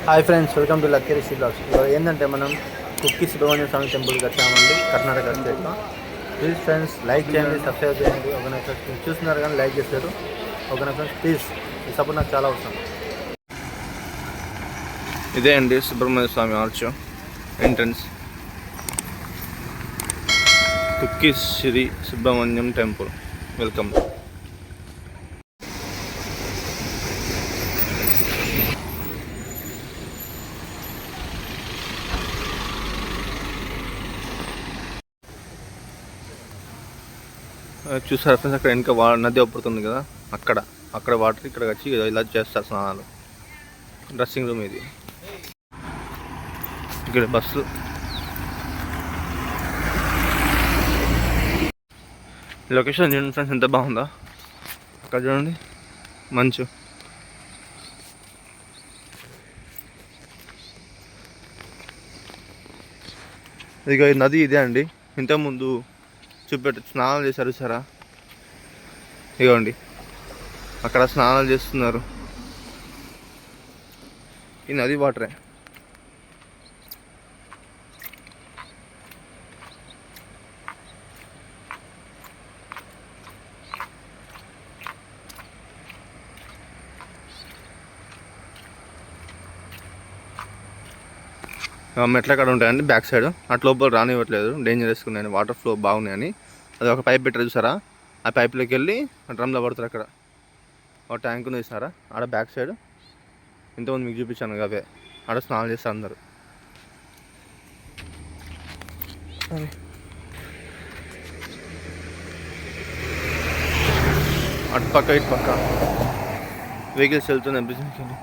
Hi friends, welcome to lucky Rishi blogs. ఇవాళ ఏంటంటే మనం కుక్కి సుబ్రహ్మణ్య స్వామి టెంపుల్కి వచ్చామండి, కర్ణాటక స్టేట్లో. ప్లీజ్ ఫ్రెండ్స్ లైక్ చేయండి, సబ్స్క్రైబ్ చేయండి. ఓకేనా ఫ్రెండ్స్, మీరు చూస్తున్నారు కానీ లైక్ చేశారు. ఓకేనా ఫ్రెండ్స్, ప్లీజ్ ఈ సపోర్ట్ నాకు చాలా అవసరం. ఇదే అండి సుబ్రహ్మణ్య స్వామి ఆర్చ్ ఎంట్రన్స్, కుక్కి శ్రీ సుబ్రహ్మణ్యం టెంపుల్. వెల్కమ్. చూసారా ఫ్రెండ్స్, అక్కడ వెనక నది ఒప్పుడుతుంది కదా, అక్కడ వాటర్ ఇక్కడ వచ్చి ఇలా చేస్తారు స్నానాలు. డ్రెస్సింగ్ రూమ్ ఇది. ఇక్కడ బస్సు. లొకేషన్ చూడండి ఫ్రెండ్స్, ఎంత బాగుందో. అక్కడ చూడండి మంచు. ఇక నది ఇదే అండి. ఇంతకుముందు స్నానాలు చేశారు సరా, ఇగోండి అక్కడ స్నానాలు చేస్తున్నారు. ఈ నది వాటరే. మెట్ల కాడ ఉంటాయండి బ్యాక్ సైడ్. అటు లోపల రానివ్వట్లేదు, డేంజరస్గా ఉన్నాయని, వాటర్ ఫ్లో బాగున్నాయని. అది ఒక పైప్ పెట్టారు చూసారా, ఆ పైప్లోకి వెళ్ళి డ్రమ్లో పడతారు. అక్కడ ఒక ట్యాంక్ ఉంది చూసారా, ఆడ బ్యాక్ సైడ్. ఇంతకుముందు మీకు చూపించాను అవే. ఆడ స్నానం చేస్తారు అందరు. అటు పక్క ఇటు పక్క వెహికల్స్ వెళ్తున్నాయి బిజినెస్కి వెళ్ళి.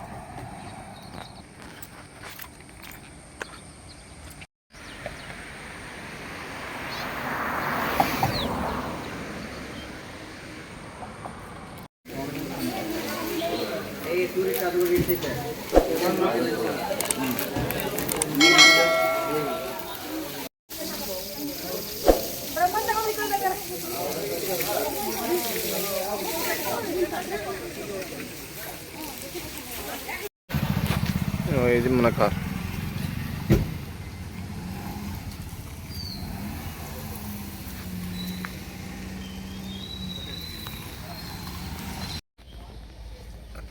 ఇది మన కార్.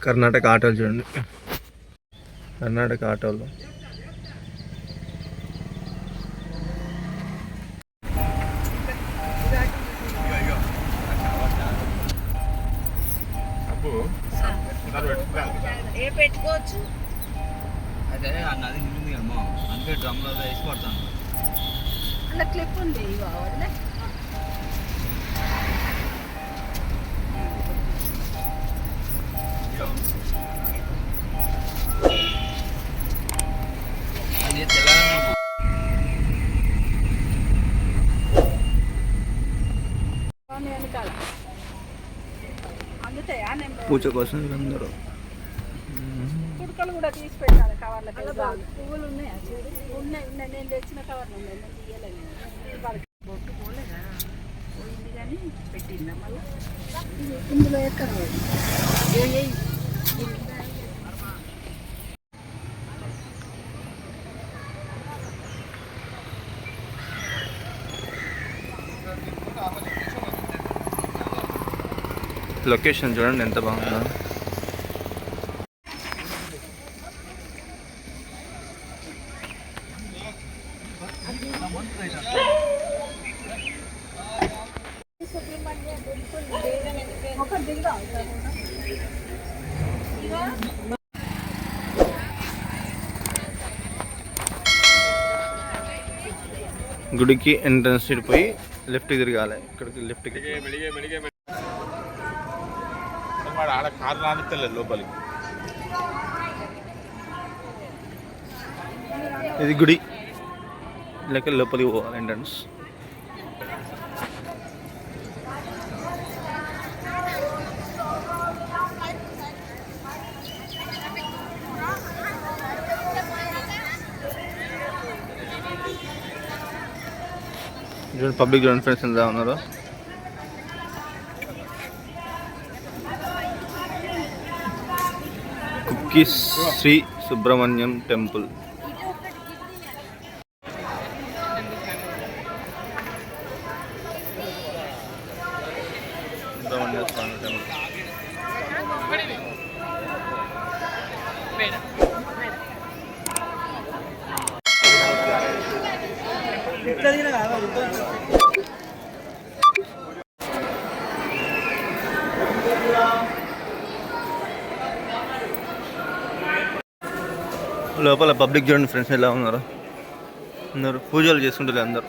కర్ణాటక ఆటోలు చూడండి, కర్ణాటక ఆటోలు. పెట్టుకోవచ్చు. అదే నది నిండింది కమ్మా, అందుకే డ్రమ్లో వేసి పడతాను. అలా క్లిప్ ఉంది కావాలి. పూజ కోసం అందరూ కుడుకలు కూడా తీసి పెట్టాలి కవర్ల. పువ్వులు ఉన్నాయా? ఉన్నాయి. నేను తెచ్చిన కవర్లు ఉన్నాయి, నేను తీయలేదు. బొట్టు పోలేదా? పోయింది కానీ పెట్టిందా మళ్ళీ ఇందులో ఎక్కడ లొకేషన్ చూడండి ఎంత బాగుందో. గుడికి ఎంట్రన్స్ పోయి లెఫ్ట్కి తిరగాలి. ఇక్కడికి లెఫ్ట్కి. ఆడ కారు రానిస్తలేదు లోపలికి. ఇది గుడి లెక్క లోపలికి పోవాలి ఎంట్రన్స్. పబ్లిక్ గ్రౌండ్ ఫ్రెండ్స్ ఎంత ఉన్నారు. కుక్కీస్ శ్రీ సుబ్రహ్మణ్యం టెంపుల్. సుబ్రహ్మణ్య స్వామి టెంపుల్. లోపల పబ్లిక్ చూడండి ఫ్రెండ్స్ ఎలా ఉన్నారు. అందరు పూజలు చేసుకుంటారు అందరు.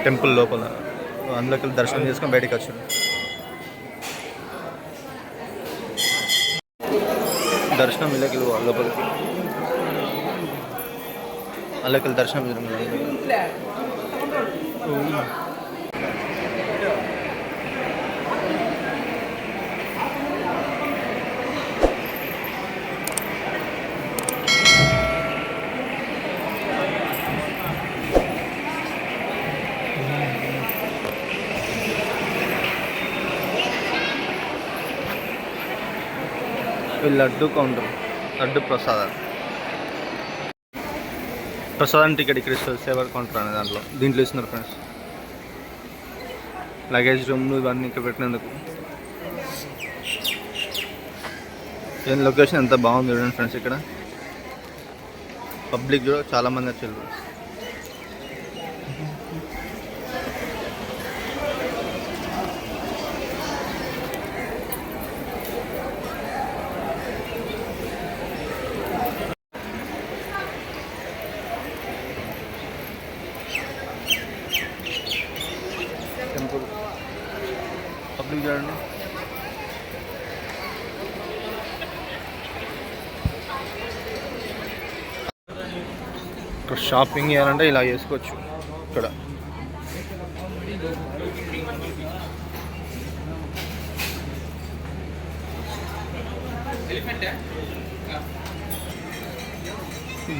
టెంపుల్ లోపల అందులోకి దర్శనం చేసుకొని బయటకు వచ్చారు. దర్శనం ఇళ్ళకి లోపలికి అల్లకి దర్శనం లడ్డు కౌంటర్. లడ్డు ప్రసాదం టికెట్ ఇక్కడ ఇస్తారు. సేవర్ కౌంటర్ అనే దీంట్లో ఇస్తున్నారు ఫ్రెండ్స్. లగేజ్ రూమ్లు ఇవన్నీ ఇక్కడ పెట్టినందుకు. లొకేషన్ ఎంత బాగుంది చూడండి ఫ్రెండ్స్. ఇక్కడ పబ్లిక్ కూడా చాలామంది వచ్చారు. టెంపుల్ పబ్లిక్ చూడండి. ఇక్కడ షాపింగ్ చేయాలంటే ఇలా చేసుకోవచ్చు. ఇక్కడ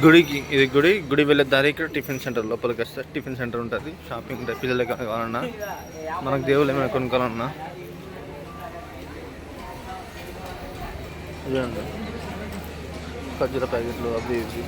గుడికి ఇది గుడి వెళ్ళే దారి. ఇక్కడ టిఫిన్ సెంటర్ లోపలికి వస్తే టిఫిన్ సెంటర్ ఉంటుంది. షాపింగ్ పిల్లలకి కావాలన్నా మనకు దేవుళ్ళు ఏమైనా కొనుక్కోవాలన్నా చూడండి. ఖర్జూర ప్యాకెట్లు అవి ఇవి.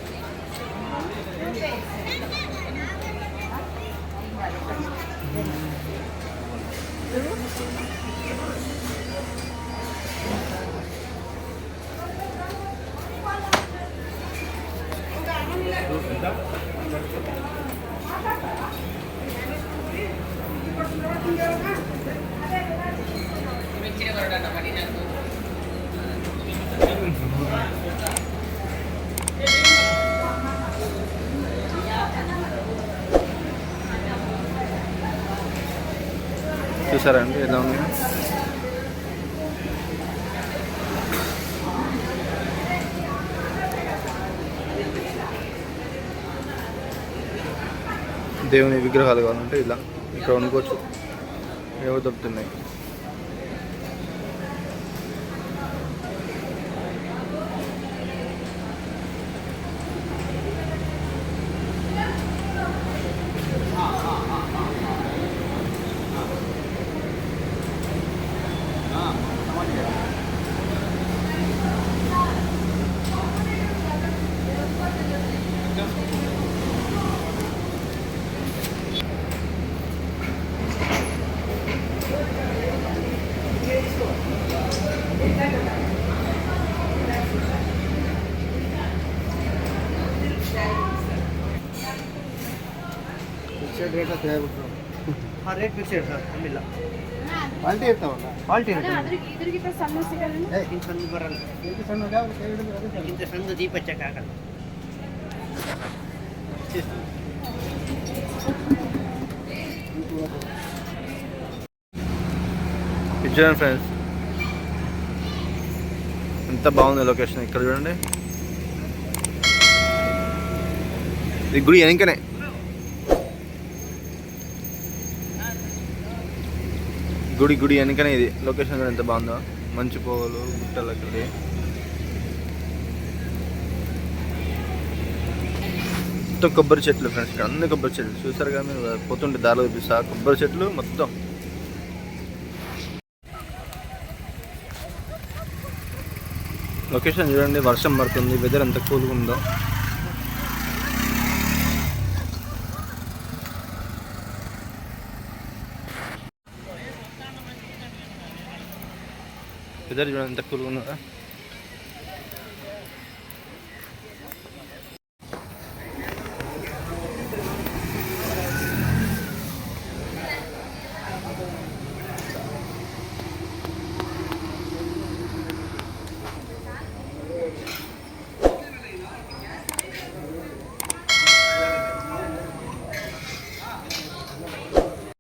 చూసారండి ఎలా ఉన్నాయో. దేవుని విగ్రహాలు కావాలంటే ఇలా ఇక్కడ కొనుక్కోవచ్చు. ఏవో దొరుకుతున్నాయి. ರೇಟ್ ಫಿಕ್ಸ್ ಸರ್ ನಮ್ಮಿಲ್ಲ. ಕ್ವಾಲಿಟಿ ಇರ್ತಾವಲ್ಲ. ಕ್ವಾಲಿಟಿ ಇದ್ರಿಗಿಂತ ಸಣ್ಣ ಸಿಗಲ್ಲ. ಇಂಥ ಸಣ್ಣ ಬರಲ್ಲ. ಇಂಥ ಸಣ್ಣ ಇಂಥ ಸಣ್ಣ ದೀಪ ಹಚ್ಚಕ್ಕಾಗಲ್ಲ. చూడండి ఫ్రెండ్స్ ఎంత బాగుంది లొకేషన్. ఇక్కడ చూడండి. ఈ గుడి వెనకనే గుడి వెనకనే ఇది లొకేషన్ కూడా ఎంత బాగుందో. మంచు పొగలు గుట్టలకి. మొత్తం కొబ్బరి చెట్లు ఫ్రెండ్స్, ఇక్కడ అన్ని కొబ్బరి చెట్లు చూసారు కదా మీరు, పోతుంటే దారిలో చూపిస్తా కొబ్బరి చెట్లు మొత్తం. లొకేషన్ చూడండి, వర్షం పడుతుంది, వెదర్ ఎంత కూల్గా ఉందో. వెదర్ చూడండి ఎంత కూల్గా ఉందో.